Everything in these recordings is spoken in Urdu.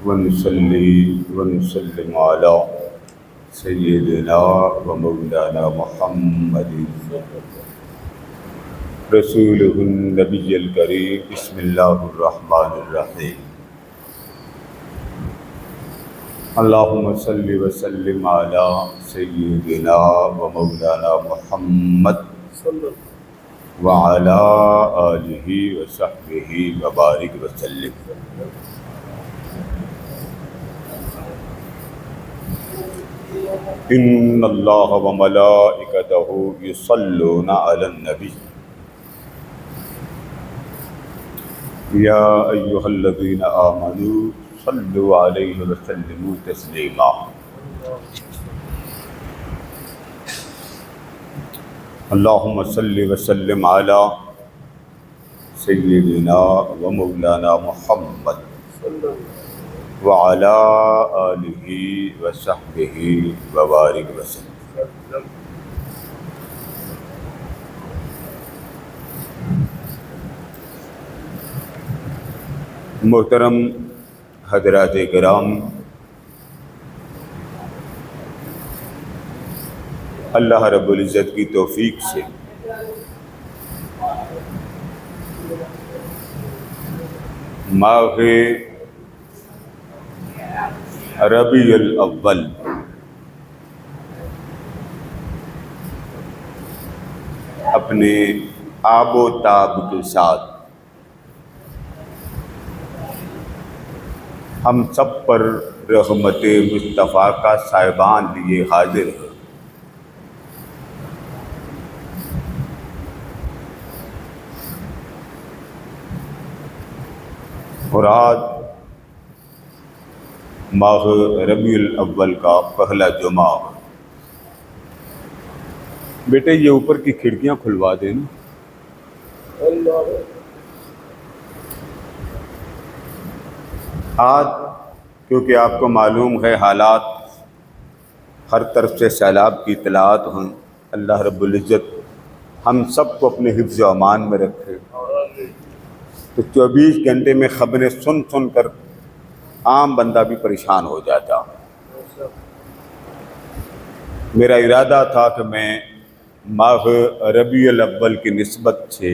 ونصلي ونسلم على سيدنا ومولانا محمد رسوله النبي الكريم. بسم الله الرحمن الرحيم. اللهم صل وسلم على سيدنا ومولانا محمد وعلى آله وصحبه وبارك وسلم. ان اللہ وملائکتہ یصلون علی النبی یا ایہا الذین آمنوا صلوا علیہ وسلموا تسلیما. اللہم صل وسلم علی سیدنا ومولانا محمد وعلى آلہ وصحبہ وبارک وسلم. محترم حضرات کرام، اللہ رب العزت کی توفیق سے ماہ ربیع الاول اپنے آب و تاب کے ساتھ ہم سب پر رحمت مصطفیٰ کا صاحبان لیے حاضر ہے. اور آج ماہ ربیع الاول کا پہلا جمعہ. بیٹے یہ اوپر کی کھڑکیاں کھلوا دینا. آج کیونکہ آپ کو معلوم ہے حالات ہر طرف سے سیلاب کی اطلاعات ہیں. اللہ رب العزت ہم سب کو اپنے حفظ و امان میں رکھے. تو 24 گھنٹے میں خبریں سن سن کر عام بندہ بھی پریشان ہو جاتا. میرا ارادہ تھا کہ میں ماہ ربیع الاول کی نسبت سے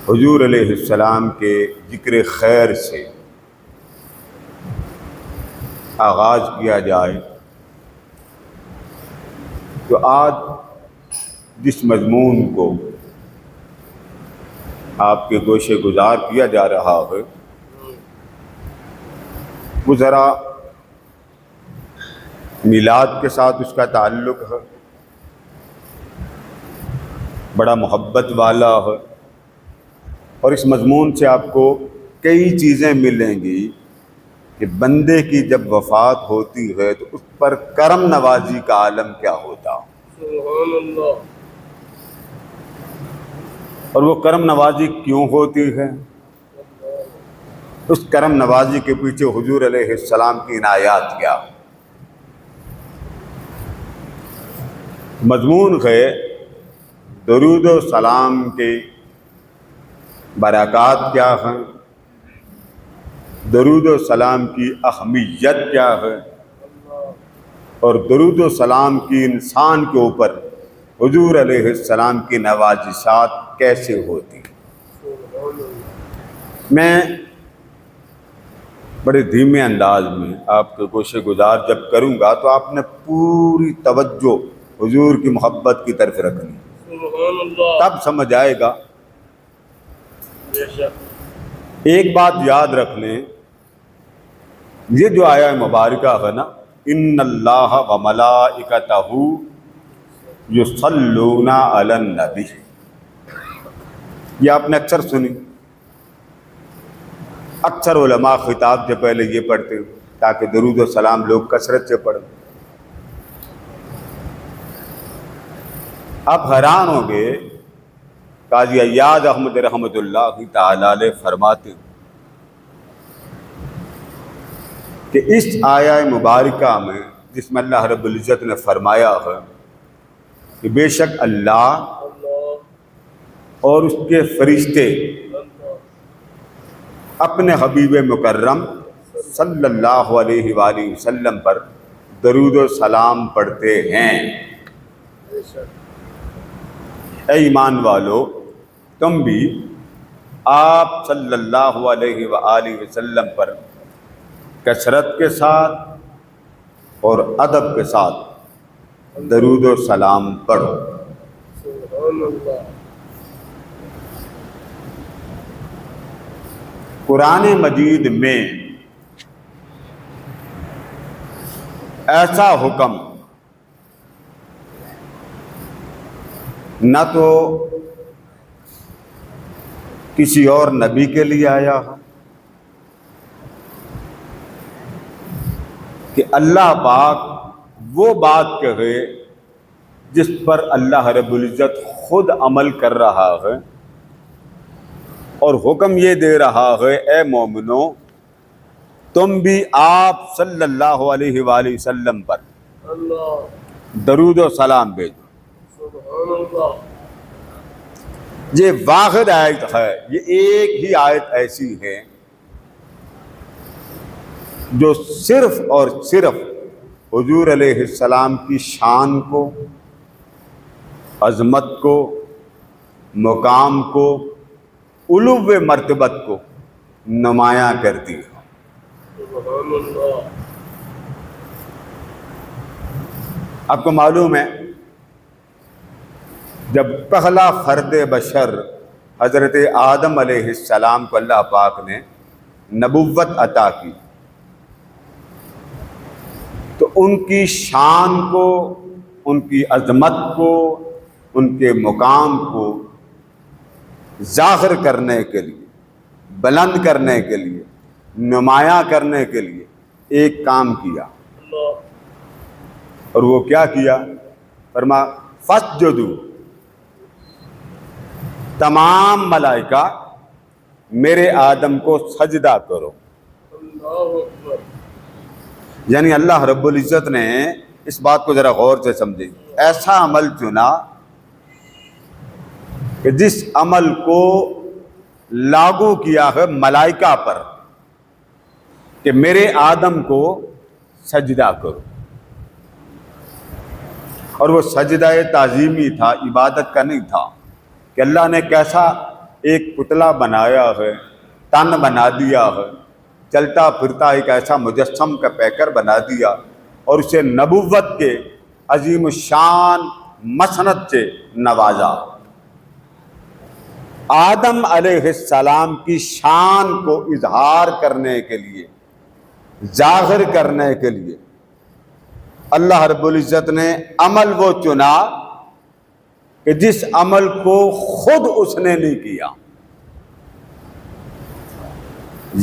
حضور علیہ السلام کے ذکر خیر سے آغاز کیا جائے. تو آج جس مضمون کو آپ کے گوشے گزار کیا جا رہا ہے وہ ذرا میلاد کے ساتھ اس کا تعلق ہے، بڑا محبت والا ہے. اور اس مضمون سے آپ کو کئی چیزیں ملیں گی کہ بندے کی جب وفات ہوتی ہے تو اس پر کرم نوازی کا عالم کیا ہوتا. سبحان اللہ. اور وہ کرم نوازی کیوں ہوتی ہے؟ اس کرم نوازی کے پیچھے حضور علیہ السلام کی عنایات کیا؟ مضمون ہے درود و سلام کے برکات کیا ہیں، درود و سلام کی اہمیت کیا ہے، اور درود و سلام کی انسان کے اوپر حضور علیہ السلام کی نوازشات کیسے ہوتی. میں بڑے دھیمے انداز میں آپ کے گوشے گزار جب کروں گا تو آپ نے پوری توجہ حضور کی محبت کی طرف رکھنی. تب سمجھ آئے گا. ایک بات یاد رکھ لیں، یہ جو آیا مبارکہ ہے نا، ان اللہ و ملائکتہ یصلون علی النبی، یہ آپ نے اکثر سنی. اکثر علماء خطاب سے پہلے یہ پڑھتے تاکہ درود و سلام لوگ کثرت سے پڑھیں. آپ حیران ہوں گے، قاضی عیاض احمد رحمۃ اللہ تعالی علیہ فرماتے کہ اس آیہ مبارکہ میں جس میں اللہ رب العزت نے فرمایا ہے کہ بے شک اللہ اور اس کے فرشتے اپنے حبیب مکرم صلی اللہ علیہ وآلہ وسلم پر درود و سلام پڑھتے ہیں۔ اے ایمان والو، تم بھی آپ صلی اللہ علیہ وآلہ وسلم پر کثرت کے ساتھ اور ادب کے ساتھ درود و سلام پڑھو۔ سبحان اللہ۔ قرآن مجید میں ایسا حکم نہ تو کسی اور نبی کے لیے آیا ہے کہ اللہ پاک وہ بات کہے جس پر اللہ رب العزت خود عمل کر رہا ہے، اور حکم یہ دے رہا ہے اے مومنو، تم بھی آپ صلی اللہ علیہ وآلہ وسلم پر اللہ درود و سلام بھیجو۔ سبحان اللہ۔ یہ واحد آیت ہے، یہ ایک ہی آیت ایسی ہے جو صرف اور صرف حضور علیہ السلام کی شان کو، عظمت کو، مقام کو، علو مرتبت کو نمایاں کرتی ہے۔ سبحان اللہ۔ آپ کو معلوم ہے جب پہلا فرد بشر حضرت آدم علیہ السلام کو اللہ پاک نے نبوت عطا کی تو ان کی شان کو، ان کی عظمت کو، ان کے مقام کو ظاہر کرنے کے لیے، بلند کرنے کے لیے، نمایاں کرنے کے لیے ایک کام کیا، اور وہ کیا کیا؟ فرما فسجدوا، تمام ملائکہ میرے آدم کو سجدہ کرو۔ اللہ اکبر۔ یعنی اللہ رب العزت نے اس بات کو ذرا غور سے سمجھیں، ایسا عمل چنا کہ جس عمل کو لاگو کیا ہے ملائکہ پر کہ میرے آدم کو سجدہ کرو، اور وہ سجدہ تعظیمی تھا، عبادت کا نہیں تھا کہ اللہ نے کیسا ایک پتلا بنایا ہے، تن بنا دیا ہے، چلتا پھرتا ایک ایسا مجسم کا پیکر بنا دیا اور اسے نبوت کے عظیم الشان مسند سے نوازا۔ آدم علیہ السلام کی شان کو اظہار کرنے کے لیے، ظاہر کرنے کے لیے اللہ رب العزت نے عمل وہ چنا کہ جس عمل کو خود اس نے نہیں کیا،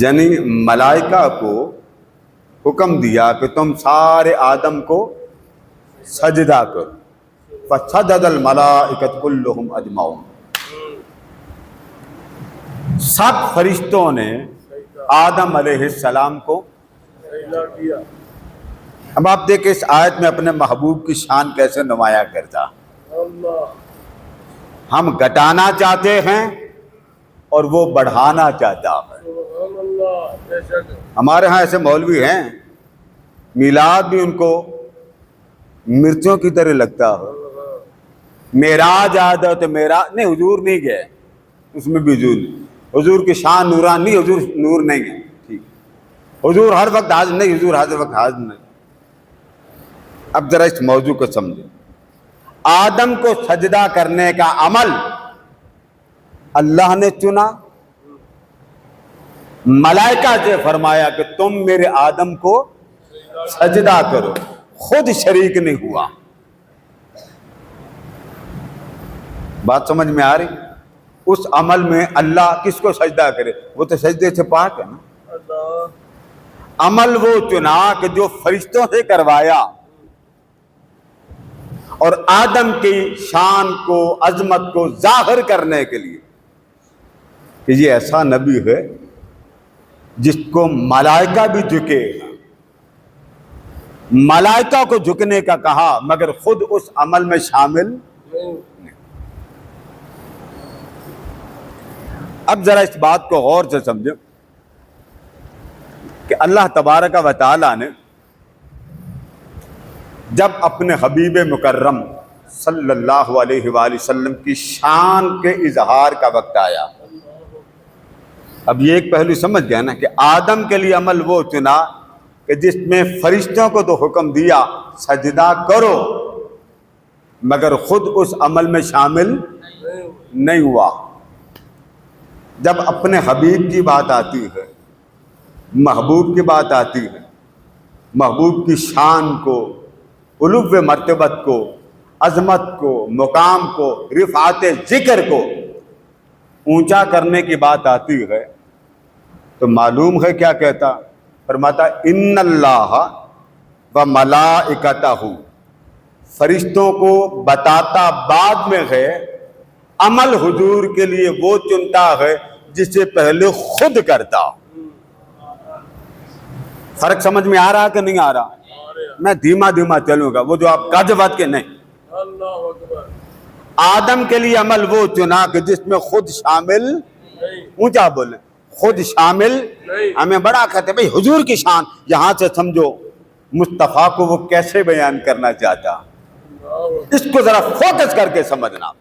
یعنی ملائکہ کو حکم دیا کہ تم سارے آدم کو سجدہ کرو، فسجد الملائکۃ کلھم اجمعون، سب فرشتوں نے آدم علیہ السلام کو سجدہ کیا۔ اب آپ دیکھیں اس آیت میں اپنے محبوب کی شان کیسے نمایاں کرتا۔ اللہ ہم گھٹانا چاہتے ہیں اور وہ بڑھانا چاہتا ہے۔ سبحان اللہ۔ بے شک۔ ہمارے ہاں ایسے مولوی ہیں، میلاد بھی ان کو مرچوں کی طرح لگتا ہے، معراج آیا تو معراج نہیں، حضور نہیں گئے، اس میں بھی حضور نہیں، حضور کی شان نورانی نہیں، حضور نور نہیں ہے، ٹھیک، حضور ہر وقت حاضر نہیں، حضور ہر وقت حاضر نہیں۔ اب ذرا اس موضوع کو سمجھیں، آدم کو سجدہ کرنے کا عمل اللہ نے چنا، ملائکہ سے فرمایا کہ تم میرے آدم کو سجدہ کرو، خود شریک نہیں ہوا۔ بات سمجھ میں آ رہی؟ اس عمل میں اللہ کس کو سجدہ کرے؟ وہ تو سجدے سے پاک ہے نا۔ اللہ عمل وہ چنا کہ جو فرشتوں سے کروایا، اور آدم کی شان کو، عظمت کو ظاہر کرنے کے لیے کہ یہ ایسا نبی ہے جس کو ملائکہ بھی جھکے، ملائکہ کو جھکنے کا کہا مگر خود اس عمل میں شامل نہیں۔ اب ذرا اس بات کو غور سے سمجھو، کہ اللہ تبارک و تعالیٰ نے جب اپنے حبیب مکرم صلی اللہ علیہ وآلہ وسلم کی شان کے اظہار کا وقت آیا، اب یہ ایک پہلو سمجھ گیا نا کہ آدم کے لیے عمل وہ چنا کہ جس میں فرشتوں کو تو حکم دیا سجدہ کرو، مگر خود اس عمل میں شامل نہیں ہوا۔ جب اپنے حبیب کی بات آتی ہے، محبوب کی بات آتی ہے، محبوب کی شان کو، علو مرتبت کو، عظمت کو، مقام کو، رفعت ذکر کو اونچا کرنے کی بات آتی ہے تو معلوم ہے کیا کہتا؟ فرماتا ان اللہ و ملائکتہ، فرشتوں کو بتاتا بعد میں ہے عمل حضور کے لیے وہ چنتا ہے جسے پہلے خود کرتا۔ فرق سمجھ میں آ رہا کہ نہیں آ رہا؟ میں دھیما دھیما چلوں گا، وہ جو آپ گجوت کے نہیں۔ اللہ اکبر۔ آدم کے لیے عمل وہ چنا کہ جس میں خود شامل، اونچا بولیں، خود شامل ہمیں بڑا کہتے بھئی حضور کی شان، یہاں سے سمجھو مصطفیٰ کو وہ کیسے بیان کرنا چاہتا، اس کو ذرا فوکس کر کے سمجھنا۔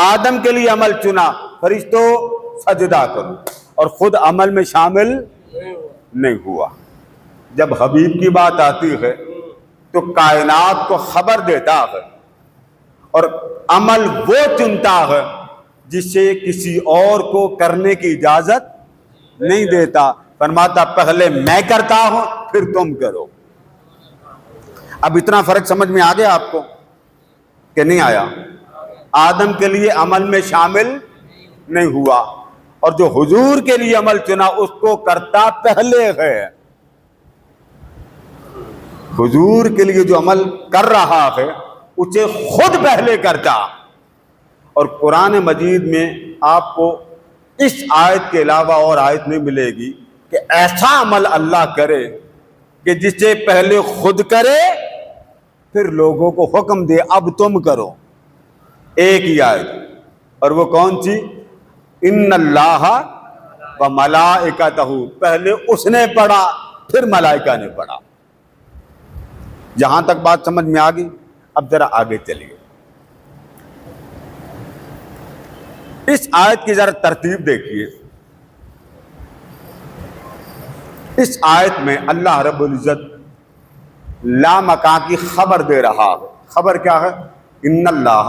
آدم کے لیے عمل چنا فرشتوں سجدہ کرو، اور خود عمل میں شامل نہیں ہوا۔ جب حبیب کی بات آتی ہے تو کائنات کو خبر دیتا ہے اور عمل وہ چنتا ہے جسے کسی اور کو کرنے کی اجازت نہیں دیتا، فرماتا پہلے میں کرتا ہوں پھر تم کرو۔ اب اتنا فرق سمجھ میں آ گیا آپ کو کہ نہیں آیا؟ آدم کے لیے عمل میں شامل نہیں ہوا، اور جو حضور کے لیے عمل چنا اس کو کرتا پہلے ہے۔ حضور کے لیے جو عمل کر رہا ہے اسے خود پہلے کرتا۔ اور قرآن مجید میں آپ کو اس آیت کے علاوہ اور آیت نہیں ملے گی کہ ایسا عمل اللہ کرے کہ جسے پہلے خود کرے پھر لوگوں کو حکم دے اب تم کرو۔ ایک ہی آیت، اور وہ کون سی؟ ان اللہ و ملائکتہ، پہلے اس نے پڑھا پھر ملائکہ نے پڑھا۔ جہاں تک بات سمجھ میں آ گئی، اب ذرا آگے چلیے۔ اس آیت کی ذرا ترتیب دیکھیے۔ اس آیت میں اللہ رب العزت لامکان کی خبر دے رہا ہے۔ خبر کیا ہے؟ ان اللہ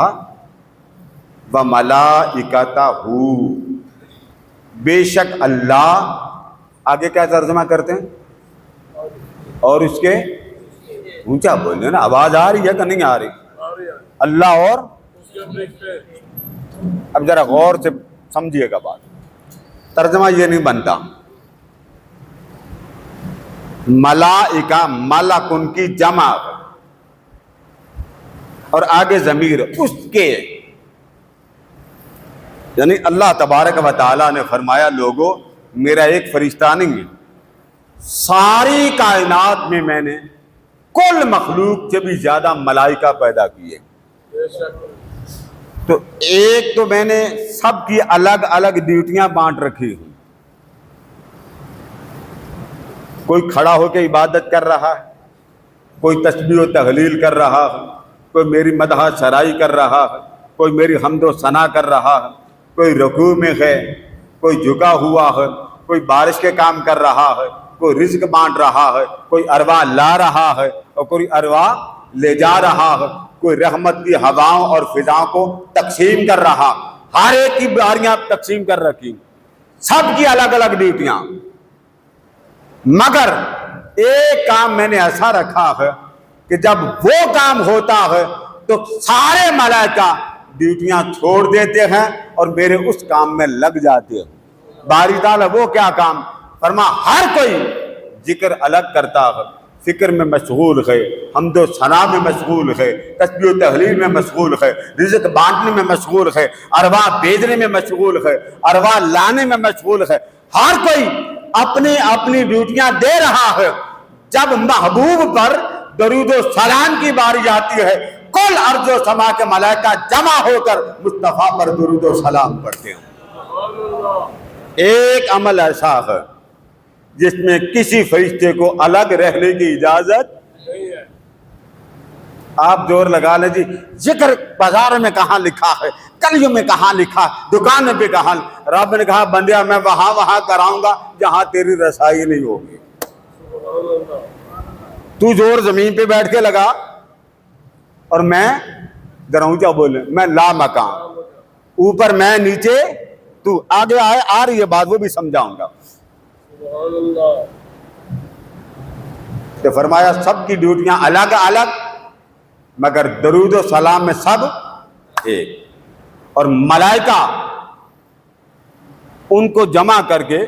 و ملائکتہ، بے شک اللہ، آگے کیا ترجمہ کرتے ہیں؟ اور اس کے، اونچا بولے نا، آواز آ رہی ہے کہ نہیں آ رہی؟ اللہ اور، اب ذرا غور سے سمجھیے گا بات، ترجمہ یہ نہیں بنتا۔ ملائکہ، ملک ان کی جمع، اور آگے ضمیر اس کے، یعنی اللہ تبارک و تعالیٰ نے فرمایا لوگوں میرا ایک فرشتہ نہیں ہے، ساری کائنات میں نے کل مخلوق سے بھی زیادہ ملائکہ پیدا کیے، تو ایک تو میں نے سب کی الگ الگ ڈیوٹیاں بانٹ رکھی ہیں۔ کوئی کھڑا ہو کے عبادت کر رہا ہے، کوئی تسبیح و تحلیل کر رہا ہے، کوئی میری مدح شرائی کر رہا ہے، کوئی میری حمد و ثنا کر رہا ہے، کوئی رکوع میں ہے، کوئی جھکا ہوا ہے، کوئی بارش کے کام کر رہا ہے، کوئی رزق بانٹ رہا ہے، کوئی ارواح لا رہا ہے اور کوئی ارواح لے جا رہا ہے، کوئی رحمت کی ہواؤں اور فضاؤں کو تقسیم کر رہا، ہر ایک کی باریاں تقسیم کر رکھی، سب کی الگ الگ ڈیوٹیاں، مگر ایک کام میں نے ایسا رکھا ہے کہ جب وہ کام ہوتا ہے تو سارے ملائکہ ڈیوٹیاں چھوڑ دیتے ہیں اور میرے اس کام میں لگ جاتے ہیں۔ باری تعالیٰ وہ کیا کام؟ فرما ہر کوئی ذکر الگ کرتا ہے، فکر میں مشغول ہے، حمد و ثنا میں مشغول ہے، تسبیح و تحلیل میں مشغول ہے، رزق بانٹنے میں مشغول ہے، ارواح بھیجنے میں مشغول ہے، ارواح لانے میں مشغول ہے، ہر کوئی اپنی اپنی ڈیوٹیاں دے رہا ہے۔ جب محبوب پر درود و سلام کی باری آتی ہے کل ارض و سما کے ملائکہ جمع ہو کر مصطفیٰ پر درود و سلام پڑھتے ہیں۔ ایک عمل ایسا ہے جس میں کسی فرشتے کو الگ رہنے کی اجازت. نہیں ہے. آپ زور لگا لیں جی ذکر بازار میں کہاں لکھا ہے, کلیوں میں کہاں لکھا, دکان پہ کہاں. رب نے کہا بندیا میں وہاں کراؤں گا جہاں تیری رسائی نہیں ہوگی. سبحان اللہ. تو زور زمین پہ بیٹھ کے لگا اور میں ذرا اونچا بولے, میں لا مکان, اوپر میں نیچے تو. آگے آ رہی ہے بات, وہ بھی سمجھاؤں گا. سبحان اللہ. تو فرمایا سب کی ڈیوٹیاں الگ الگ مگر درود و سلام میں سب ایک. اور ملائکہ ان کو جمع کر کے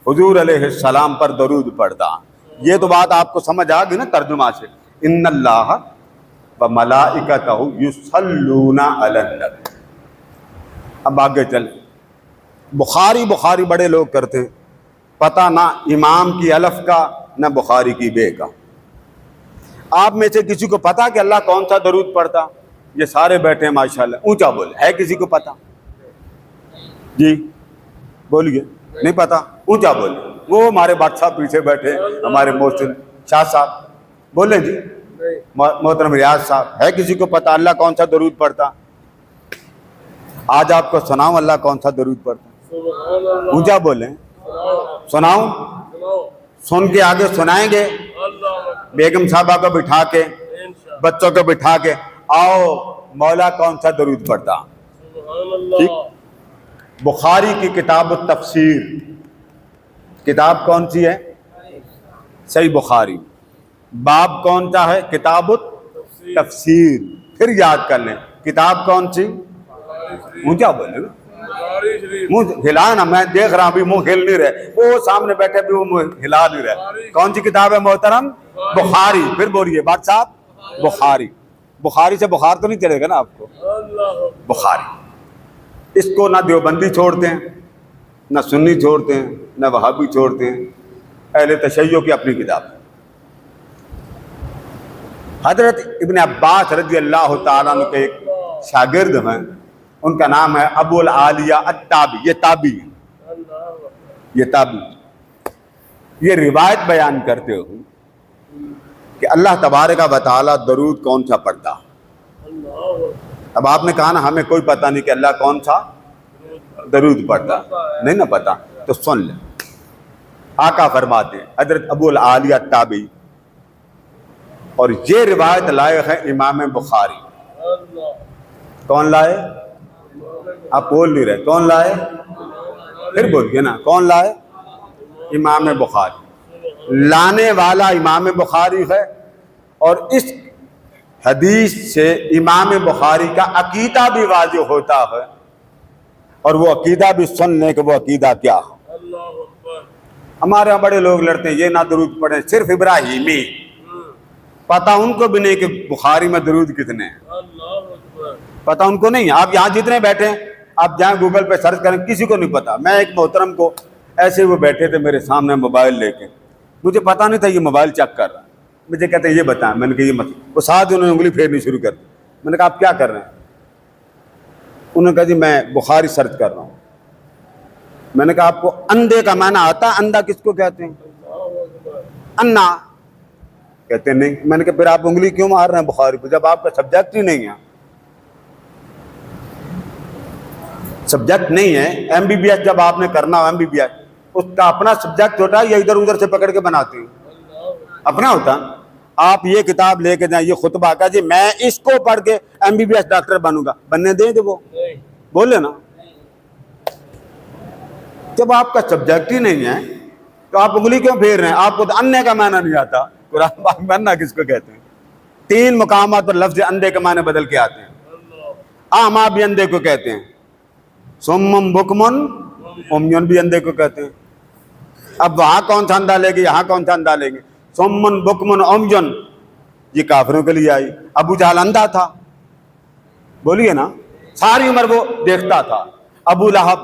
حضور علیہ السلام پر درود پڑھتا. یہ تو بات آپ کو سمجھ آ گئی نا ترجمہ سے. ان اللہ و ملائکتہ یصلون علی النبی. اب آگے چلیں. بخاری بڑے لوگ کرتے ہیں, پتہ نہ امام کی الف کا نہ بخاری کی بے کا. آپ میں سے کسی کو پتا کہ اللہ کون سا درود پڑھتا؟ یہ سارے بیٹھے ہیں ماشاءاللہ, اونچا بولے. ہے کسی کو پتا؟ جی بولیے. نہیں پتا؟ اونچا بولے. وہ ہمارے بادشاہ پیچھے بیٹھے ہمارے محسن شاہ صاحب, بولیں جی. محترم ریاض صاحب, ہے کسی کو پتا اللہ کون سا درود پڑھتا؟ آج آپ کو سناؤں اللہ کون سا درود پڑھتا. سبحان اللہ. اونچا بولیں. سناؤں؟ سناؤ. سن کے آگے سنائیں گے. اللہ بیگم صاحبہ کو بٹھا کے, انشاء. بچوں کو بٹھا کے, آؤ مولا کون سا درود پڑھتا. سبحان اللہ. بخاری کی کتاب التفسیر, کتاب کون سی ہے؟ صحیح بخاری. باب کون سا ہے؟ کتاب التفسیر. پھر یاد کر لیں کتاب کون سی. اونچا بولے نا, بخاری شریف. منہ ہلا نا, میں دیکھ رہا ہوں بھی منہ ہل نہیں رہے, وہ سامنے بیٹھے بھی وہ منہ ہلا نہیں رہے. کون سی کتاب ہے محترم؟ بخاری. پھر بولیے بات صاحب بخاری. بخاری سے بخار تو نہیں چلے گا نا آپ کو. اللہ. بخاری. اس کو نہ دیوبندی چھوڑتے ہیں, نہ سنی چھوڑتے ہیں, نہ وہابی چھوڑتے ہیں. اہل تشیع کی اپنی کتاب ہے. حضرت ابن عباس رضی اللہ تعالیٰ عنہ کے ایک شاگرد ہیں, ان کا نام ہے ابو العالیہ التابی. یہ تابی ہیں, اللہ. یہ تابی. یہ روایت بیان کرتے ہو کہ اللہ تبارک و تعالیٰ درود کون سا پڑھتا. اللہ. اب آپ نے کہا نا ہمیں کوئی پتہ نہیں کہ اللہ کون سا درود پڑھتا, نہیں نا پتا, تو سن لیں. آقا فرماتے ہیں حضرت ابو العالیہ التابی, اور یہ روایت لائق ہے امام بخاری. اللہ. کون لائے؟ آپ بول نہیں رہے. کون لائے؟ پھر بولیے نا, کون لائے؟ امام بخاری. لانے والا امام بخاری ہے, اور اس حدیث سے امام بخاری کا عقیدہ بھی واضح ہوتا ہے, اور وہ عقیدہ بھی سن لیں کہ وہ عقیدہ کیا ہے. اللہ اکبر. ہمارے یہاں بڑے لوگ لڑتے ہیں یہ نہ درود پڑھیں, صرف ابراہیمی. پتہ ان کو بھی نہیں کہ بخاری میں درود کتنے ہیں, اللہ اکبر. پتہ ان کو نہیں. آپ یہاں جتنے بیٹھے ہیں آپ جائیں گوگل پہ سرچ کریں, کسی کو نہیں پتا. میں ایک محترم کو ایسے وہ بیٹھے تھے میرے سامنے موبائل لے کے, مجھے پتا نہیں تھا یہ موبائل چیک کر رہا ہے. مجھے کہتے ہیں یہ بتائیں. میں نے کہا یہ مت. وہ ساتھ انہوں نے انگلی پھیرنی شروع کر دی. میں نے کہا آپ کیا کر رہے ہیں؟ انہوں نے کہا جی میں بخاری سرچ کر رہا ہوں. میں نے کہا آپ کو اندھے کا معنی آتا ہے؟ اندھا کس کو کہتے ہیں؟ اللہ اکبر. انا. کہتے ہیں نہیں. میں نے کہا پھر آپ انگلی کیوں مار رہے ہیں بخاری پہ جب آپ کا سبجیکٹ ہی نہیں ہے؟ سبجیکٹ نہیں ہے. ایم بی بی ایس جب آپ نے کرنا ہو, ایم بی بی ایس اس کا اپنا سبجیکٹ ہوتا ہے یا ادھر ادھر سے پکڑ کے بناتے ہیں؟ اپنا ہوتا. آپ یہ کتاب لے کے جائیں, یہ خطبہ کا جی میں اس کو پڑھ کے M B B S doctor بنوں گا, بننے دیں جو وہ بولے نا. جب آپ کا سبجیکٹ ہی نہیں ہے تو آپ انگلی کیوں پھیر رہے ہیں؟ آپ کو تو انے کا معنی نہیں آتا. قرآن پاک میں انا کس کو کہتے ہیں؟ 3 مقامات پر لفظ اندھے کے معنی بدل کے آتے ہیں. آما بھی اندھے کو کہتے ہیں, سمم بکمن امیون بھی اندھے کو کہتے ہیں. اب وہاں کون سا اندھا لے گے, یہاں کون سا اندھا لیں گے؟ سمن بکمن امیون یہ کافروں کے لیے آئی. ابو جہل اندھا تھا, بولیے نا, ساری عمر وہ دیکھتا تھا. ابو لہب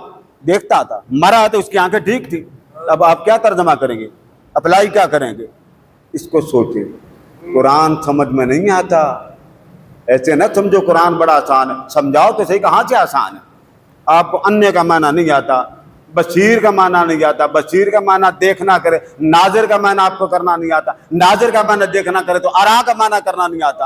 دیکھتا تھا, مرا تو اس کی آنکھیں ٹھیک تھی. اب آپ کیا ترجمہ کریں گے, اپلائی کیا کریں گے؟ اس کو سوچیں. قرآن سمجھ میں نہیں آتا. ایسے نہ سمجھو قرآن بڑا آسان ہے, سمجھاؤ تو صحیح کہاں سے آسان ہے. آپ کو انے کا معنی نہیں آتا, بصیر کا معنی نہیں آتا، بصیر کا معنی دیکھنا کرے، ناظر کا معنی آپ کو کرنا نہیں آتا، ناظر کا معنی دیکھنا کرے تو ارا کا معنی کرنا نہیں آتا۔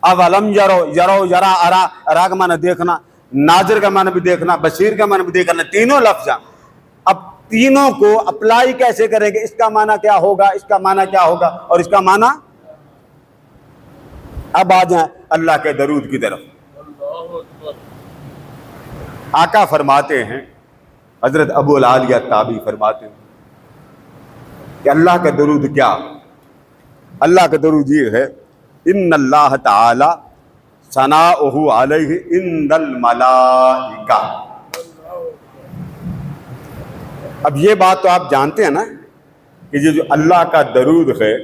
اولم یرو، یرو یرا ارا، ارا کا معنی دیکھنا، ناظر کا معنی بھی دیکھنا، بصیر کا معنی بھی دیکھنا، تینوں لفظ ہیں۔ اب تینوں کو اپلائی کیسے کریں گے؟ اس کا معنی کیا ہوگا، اس کا معنی کیا ہوگا اور اس کا معنی؟ اب آ جائیں اللہ کے درود کی طرف۔ اللہ اکبر۔ آقا فرماتے ہیں، حضرت ابو العالیہ تابعی فرماتے ہیں کہ اللہ کا درود کیا؟ اللہ کا درود یہ ہے، ان اللہ تعالی ثناؤہ علیہ عند الملائکہ۔ اب یہ بات تو آپ جانتے ہیں نا کہ یہ جو اللہ کا درود ہے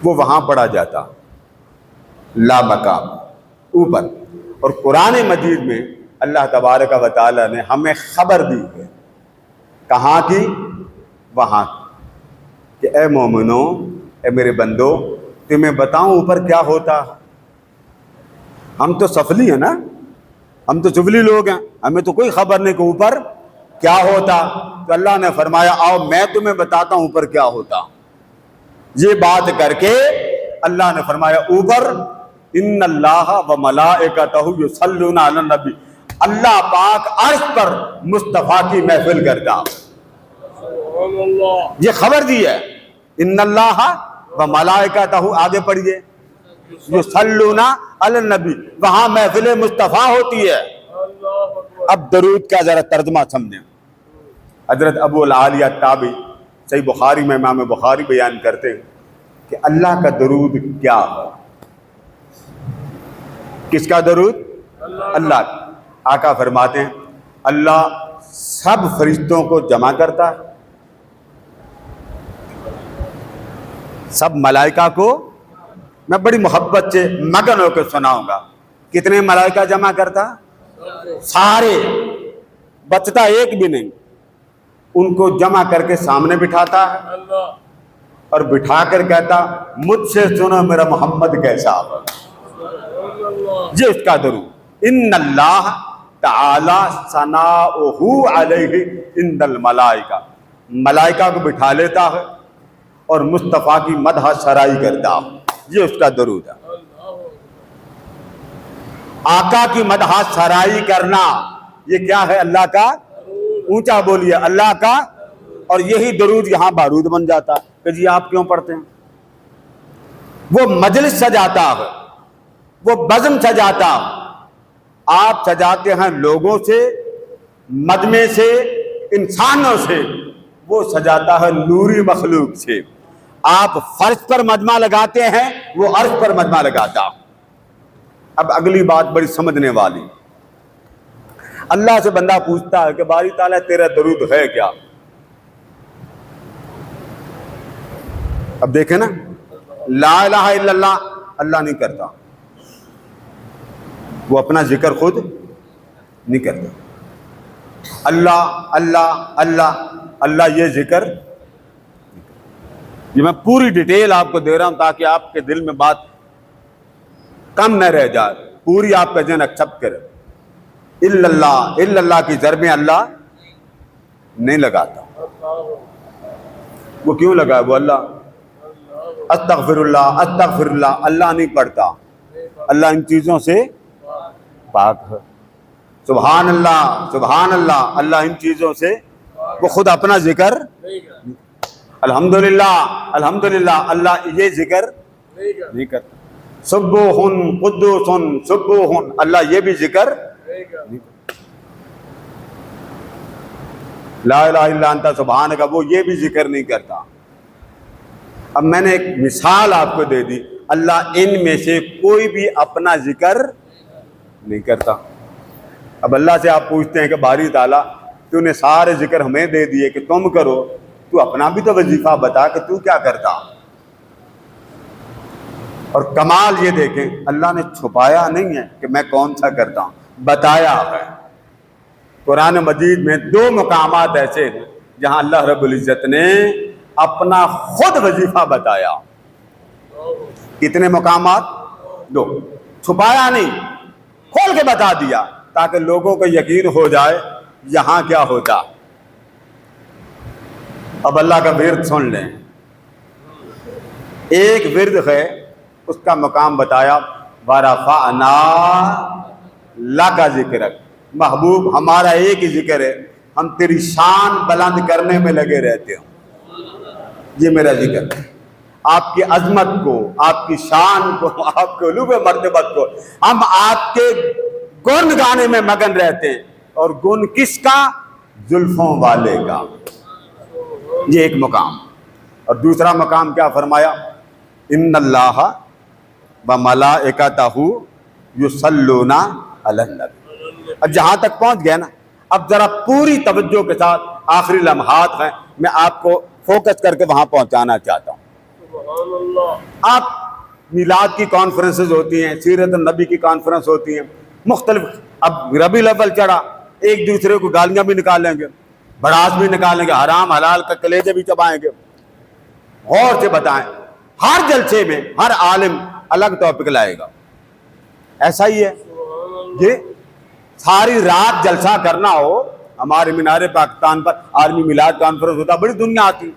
وہ وہاں پڑھا جاتا لا مقام اوپر، اور قرآن مجید میں اللہ تبارک و تعالیٰ نے ہمیں خبر دی ہے، کہاں کی؟ وہاں کی، کہ اے مومنوں، اے میرے بندو، تمہیں بتاؤں اوپر کیا ہوتا؟ ہم تو سفلی ہیں نا، ہم تو چفلی لوگ ہیں، ہمیں تو کوئی خبر نہیں کہ اوپر کیا ہوتا۔ تو اللہ نے فرمایا آؤ میں تمہیں بتاتا ہوں اوپر کیا ہوتا۔ یہ بات کر کے اللہ نے فرمایا اوپر ان اللہ و ملائکتہ یصلون علی النبی، اللہ پاک عرش پر مصطفیٰ کی محفل کرتا۔ سبحان اللہ۔ یہ خبر دی ہے، ان اللہ و ملائکتہ، آگے پڑھیے، یصلون علی النبی، وہاں محفل مصطفیٰ ہوتی ہے۔ اللہ اکبر۔ اب درود کا ذرا ترجمہ سمجھیں۔ حضرت ابو العالیہ تابعی صحیح بخاری میں امام بخاری بیان کرتے ہیں کہ اللہ کا درود کیا ہے؟ کس کا درود؟ اللہ کا۔ آقا فرماتے ہیں اللہ سب فرشتوں کو جمع کرتا ہے، سب ملائکہ کو، میں بڑی محبت سے مگن ہو کے سناؤں گا، کتنے ملائکہ جمع کرتا؟ سارے، بچتا ایک بھی نہیں، ان کو جمع کر کے سامنے بٹھاتا ہے اللہ۔ اور بٹھا کر کہتا مجھ سے سنو میرا محمد کیسا ہے۔ سبحان اللہ۔ یہ اس کا درود، ان اللہ تعالی ثناؤہ علیہ عند الملائکہ، ملائکہ کو بٹھا لیتا ہے اور مصطفیٰ کی مدح سرائی کرتا ہے، یہ اس کا درود ہے۔ آقا کی مدح سرائی کرنا یہ کیا ہے؟ اللہ کا، اونچا بولیے، اللہ کا، اور یہی درود یہاں بارود بن جاتا کہ جی آپ کیوں پڑھتے ہیں؟ وہ مجلس سجاتا ہے، وہ بزم سجاتا، آپ سجاتے ہیں لوگوں سے، مجمع سے، انسانوں سے، وہ سجاتا ہے نوری مخلوق سے۔ آپ فرش پر مجمع لگاتے ہیں، وہ عرش پر مجمع لگاتا۔ اب اگلی بات بڑی سمجھنے والی، اللہ سے بندہ پوچھتا ہے کہ باری تعالیٰ تیرا درود ہے کیا؟ اب دیکھیں نا، لا الہ الا اللہ اللہ نہیں کرتا، وہ اپنا ذکر خود نہیں کرتا۔ اللہ اللہ اللہ اللہ، یہ ذکر، یہ میں پوری ڈیٹیل آپ کو دے رہا ہوں تاکہ آپ کے دل میں بات کم نہ رہ جائے، پوری آپ کا ذہن ایکسپٹ کرے۔ الا اللہ، الا اللہ کی ضربیں اللہ نہیں لگاتا۔ وہ کیوں لگا؟ وہ اللہ، استغفر اللہ استغفر اللہ، اللہ نہیں پڑھتا، اللہ ان چیزوں سے پاک ہے۔ سبحان اللہ سبحان اللہ، اللہ ان چیزوں سے، وہ خود اپنا ذکر، الحمدللہ الحمدللہ، اللہ یہ ذکر نہیں کرتا۔ سبوح قدوس سبوح، اللہ یہ بھی ذکر نہیں کرتا۔ لا الہ الا انت سبحانک، وہ یہ بھی ذکر نہیں کرتا۔ اب میں نے ایک مثال آپ کو دے دی، اللہ ان میں سے کوئی بھی اپنا ذکر نہیں کرتا۔ اب اللہ سے آپ پوچھتے ہیں کہ باری تعالیٰ تو نے سارے ذکر ہمیں دے دیے کہ تم کرو، تو اپنا بھی تو وظیفہ بتا کہ تو کیا کرتا۔ اور کمال یہ دیکھیں، اللہ نے چھپایا نہیں ہے کہ میں کون سا کرتا ہوں، بتایا ہے۔ قرآن مجید میں 2 مقامات ایسے ہیں جہاں اللہ رب العزت نے اپنا خود وظیفہ بتایا۔ کتنے مقامات؟ 2، چھپایا نہیں، کھول کے بتا دیا تاکہ لوگوں کو یقین ہو جائے یہاں کیا ہوتا. اب اللہ کا ورد سن لیں. ایک ورد ہے, اس کا مقام بتایا, وَرَفَعْنَا لَكَ ذِكْرَكَ. محبوب ہمارا ایک ہی ذکر ہے, ہم تیری شان بلند کرنے میں لگے رہتے ہیں. یہ میرا ذکر ہے. آپ کی عظمت کو, آپ کی شان کو, آپ کے علو مرتبت کو, ہم آپ کے گن گانے میں مگن رہتے ہیں. اور گن کس کا؟ زلفوں والے کا. یہ ایک مقام. اور دوسرا مقام کیا فرمایا؟ ان اللہ وملائکتہ یصلون علی النبی. اب جہاں تک پہنچ گیا نا, اب ذرا پوری توجہ کے ساتھ, آخری لمحات ہیں, میں آپ کو فوکس کر کے وہاں پہنچانا چاہتا ہوں. سبحان اللہ. آپ میلاد کی کانفرنسز ہوتی ہیں, سیرت النبی کی کانفرنس ہوتی ہیں, مختلف. اب ربیع الاول چڑھا, ایک دوسرے کو گالیاں بھی نکالیں گے, بڑاس بھی نکالیں گے, حرام حلال کا کلیجے بھی چبائیں گے. غور سے بتائیں, ہر جلسے میں ہر عالم الگ ٹاپک لائے گا. ایسا ہی ہے. یہ ساری رات جلسہ کرنا ہو, ہمارے مینار پاکستان پر عالمی میلاد کانفرنس ہوتا, بڑی دنیا آتی,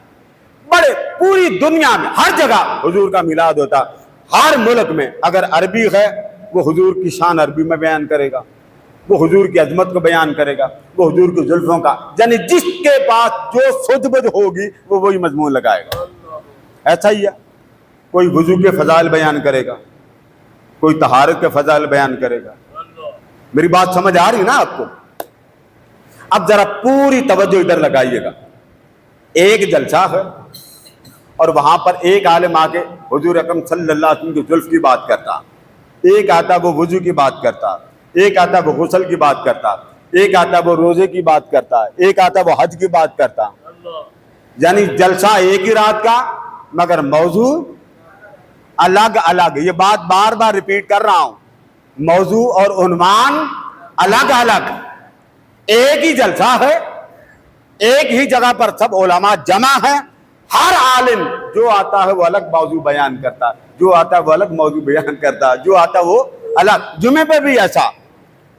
بڑے پوری دنیا میں ہر جگہ حضور کا میلاد ہوتا. ہر ملک میں اگر عربی ہے, وہ حضور کی شان عربی میں بیان کرے گا, وہ حضور کی عظمت کو بیان کرے گا, وہ حضور کی زلفوں کا, یعنی جس کے پاس جو سدھ بدھ ہوگی وہ وہی مضمون لگائے گا. ایسا ہی ہے. کوئی وضو کے فضائل بیان کرے گا, کوئی طہارت کے فضائل بیان کرے گا. میری بات سمجھ آ رہی نا آپ کو؟ اب ذرا پوری توجہ ادھر لگائیے گا. ایک جلسہ ہے اور وہاں پر ایک عالم آ کے حضور اکرم صلی اللہ علیہ وسلم کی زلف کی بات کرتا, ایک آتا وہ وضو کی بات کرتا, ایک آتا وہ غسل کی بات کرتا, ایک آتا وہ روزے کی بات کرتا, ایک آتا وہ حج کی بات کرتا. یعنی جلسہ ایک ہی رات کا, مگر موضوع الگ الگ. یہ بات بار بار ریپیٹ کر رہا ہوں, موضوع اور عنوان الگ الگ. ایک ہی جلسہ ہے, ایک ہی جگہ پر سب علماء جمع ہیں, ہر عالم جو آتا ہے وہ الگ موضوع بیان کرتا, جو آتا ہے وہ الگ موضوع بیان کرتا, جو آتا ہے وہ الگ. جمعے پہ بھی ایسا,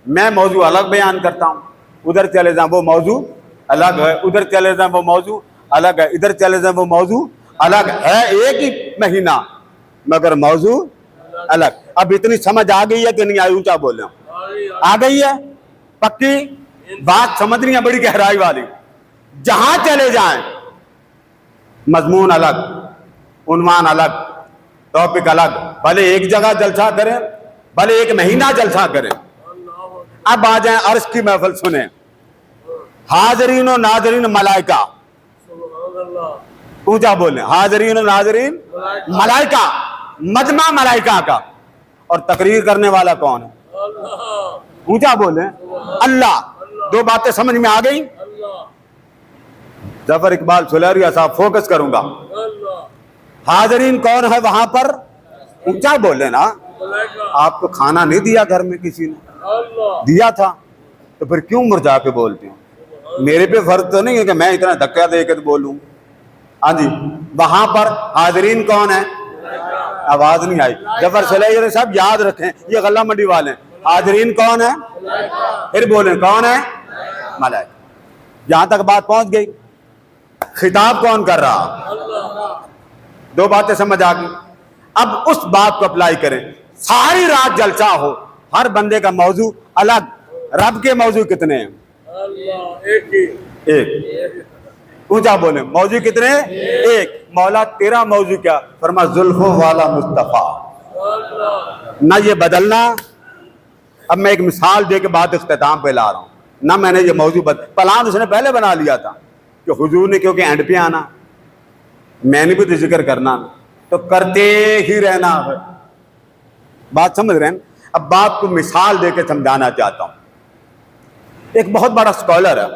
میں موضوع الگ بیان کرتا ہوں, ادھر چلے جائیں وہ موضوع الگ ہے, ادھر چلے جائیں وہ موضوع الگ ہے, ادھر چلے جائیں وہ موضوع الگ ہے. ایک ہی مہینہ مگر موضوع الگ. اب اتنی سمجھ آ گئی ہے کہ نہیں آئی؟ اونچا بولے. آ گئی ہے پکی بات, سمجھنی ہے بڑی گہرائی والی. جہاں چلے جائیں مضمون الگ, عنوان الگ, ٹاپک الگ. بھلے ایک جگہ جلسہ کریں, بھلے ایک مہینہ جلسہ کریں. اب آ جائیں عرش کی محفل سنیں. حاضرین و ناظرین ملائکہ, اونچا بولیں, حاضرین و ناظرین ملائکہ, مجمع ملائکہ کا. اور تقریر کرنے والا کون ہے؟ اونچا بولیں, اللہ. دو باتیں سمجھ میں آ گئی؟ ظفر اقبال سلیریہ صاحب, فوکس کروں گا. حاضرین کون ہے وہاں پر؟ اونچا بولیں نا. آپ کو کھانا نہیں دیا گھر میں کسی نے؟ دیا تھا, تو پھر کیوں مرجا کے بولتے ہیں؟ میرے پہ فرض تو نہیں ہے کہ میں اتنا دھکا دے کے بولوں. ہاں جی, وہاں پر حاضرین کون ہے؟ آواز نہیں آئی. ظفر سلیریہ صاحب یاد رکھیں, یہ غلہ منڈی والے ہیں. حاضرین کون ہے؟ پھر بولیں کون ہے؟ ملائکہ. یہاں تک بات پہنچ گئی. خطاب کون کر رہا؟ دو باتیں سمجھ آ گئی. اب اس بات کو اپلائی کریں. ساری رات جلسہ ہو, ہر بندے کا موضوع الگ. رب کے موضوع کتنے ہیں؟ ایک. اونچا بولیں, موضوع کتنے ہیں؟ ایک. مولا تیرا موضوع کیا؟ فرما زلفوں والا مصطفیٰ. نہ یہ بدلنا. اب میں ایک مثال دے کے بعد اختتام پہ لا رہا ہوں. نہ میں نے یہ موضوع پلان اس نے پہلے بنا لیا تھا کہ حضور نے کیونکہ اینڈ پہ آنا, میں نے بھی تو ذکر کرنا, تو کرتے ہی رہنا ہے. بات سمجھ رہے ہیں؟ اب بات کو مثال دے کے سمجھانا چاہتا ہوں. ایک بہت بڑا اسکالر ہے,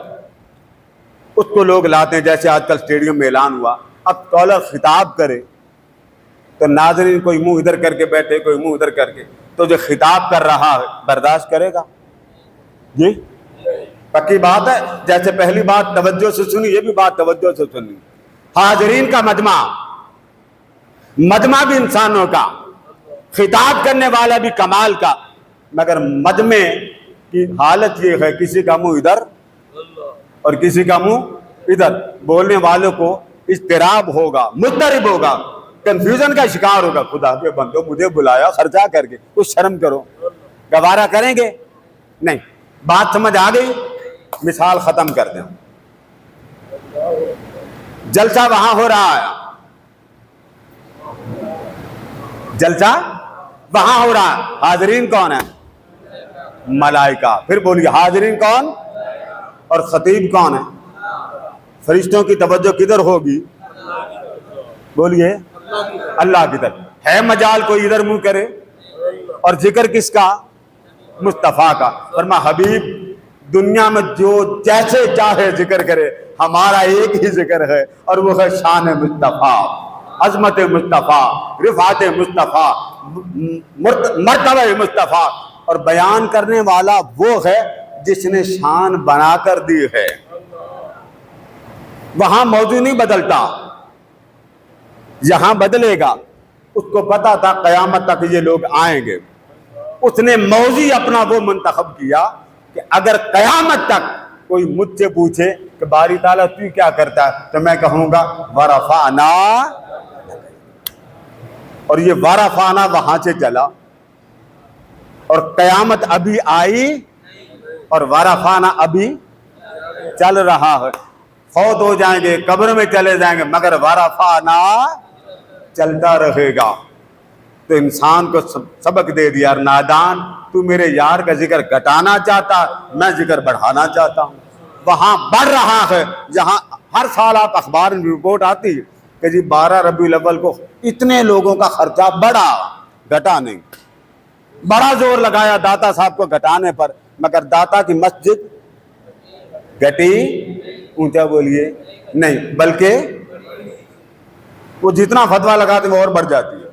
اس کو لوگ لاتے ہیں, جیسے آج کل اسٹیڈیم میں اعلان ہوا, اب اسکالر خطاب کرے تو ناظرین کوئی منہ ادھر کر کے بیٹھے, کوئی منہ ادھر کر کے, تو جو خطاب کر رہا ہے برداشت کرے گا؟ جی پکی بات ہے. جیسے پہلی بات توجہ سے سنی, یہ بھی بات توجہ سے سنی. حاضرین کا مجمع, مجمع بھی انسانوں کا, خطاب کرنے والا بھی کمال کا, مگر مجمع کی حالت یہ ہے کسی کا منہ ادھر اور کسی کا منہ ادھر. بولنے والوں کو اضطراب ہوگا, مضطرب ہوگا, کنفیوژن کا شکار ہوگا. خدا کے بندو, مجھے بلایا خرچہ کر کے, کچھ شرم کرو. گوارا کریں گے؟ نہیں. بات سمجھ آ گئی؟ مثال ختم کر دیں. جلسہ وہاں ہو رہا ہے, جلسہ وہاں ہو رہا ہے. حاضرین کون ہیں؟ ملائکہ. پھر بولیے حاضرین کون اور خطیب کون ہے؟ فرشتوں کی توجہ کدھر ہوگی؟ بولیے اللہ کی طرف. ہے مجال کوئی ادھر منہ کرے؟ اور ذکر کس کا؟ مصطفیٰ کا. فرما حبیب دنیا میں جو جیسے چاہے ذکر کرے, ہمارا ایک ہی ذکر ہے اور وہ ہے شان مصطفیٰ, عظمت مصطفیٰ, رفعت مصطفیٰ, مرتبہ مصطفیٰ. اور بیان کرنے والا وہ ہے جس نے شان بنا کر دی ہے. وہاں موضوع نہیں بدلتا, یہاں بدلے گا. اس کو پتا تھا قیامت تک یہ لوگ آئیں گے. اس نے موضوع اپنا وہ منتخب کیا کہ اگر قیامت تک کوئی مجھ سے پوچھے کہ باری تعالیٰ تو کیا کرتا ہے, تو میں کہوں گا ورفعنا. اور یہ ورفعنا وہاں سے چلا, اور قیامت ابھی آئی اور ورفعنا ابھی چل رہا ہے. فوت ہو جائیں گے, قبر میں چلے جائیں گے, مگر ورفعنا چلتا رہے گا. تو انسان کو سبق دے دیا, نادان تو میرے یار کا ذکر گھٹانا چاہتا, میں ذکر بڑھانا چاہتا ہوں. وہاں بڑھ رہا ہے جہاں ہر سال آپ اخبار میں رپورٹ آتی کہ جی 12 ربیع الاول کو اتنے لوگوں کا خرچہ بڑھا, گھٹا نہیں. بڑا زور لگایا داتا صاحب کو گھٹانے پر, مگر داتا کی مسجد گھٹی, اونچا بولیے, نہیں, بلکہ وہ جتنا فتویٰ لگاتے ہیں وہ اور بڑھ جاتی ہے.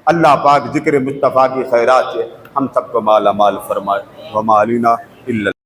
اللہ پاک ذکر مصطفیٰ کی خیرات سے ہم سب کو مالا مال فرمائے. وما علینا الا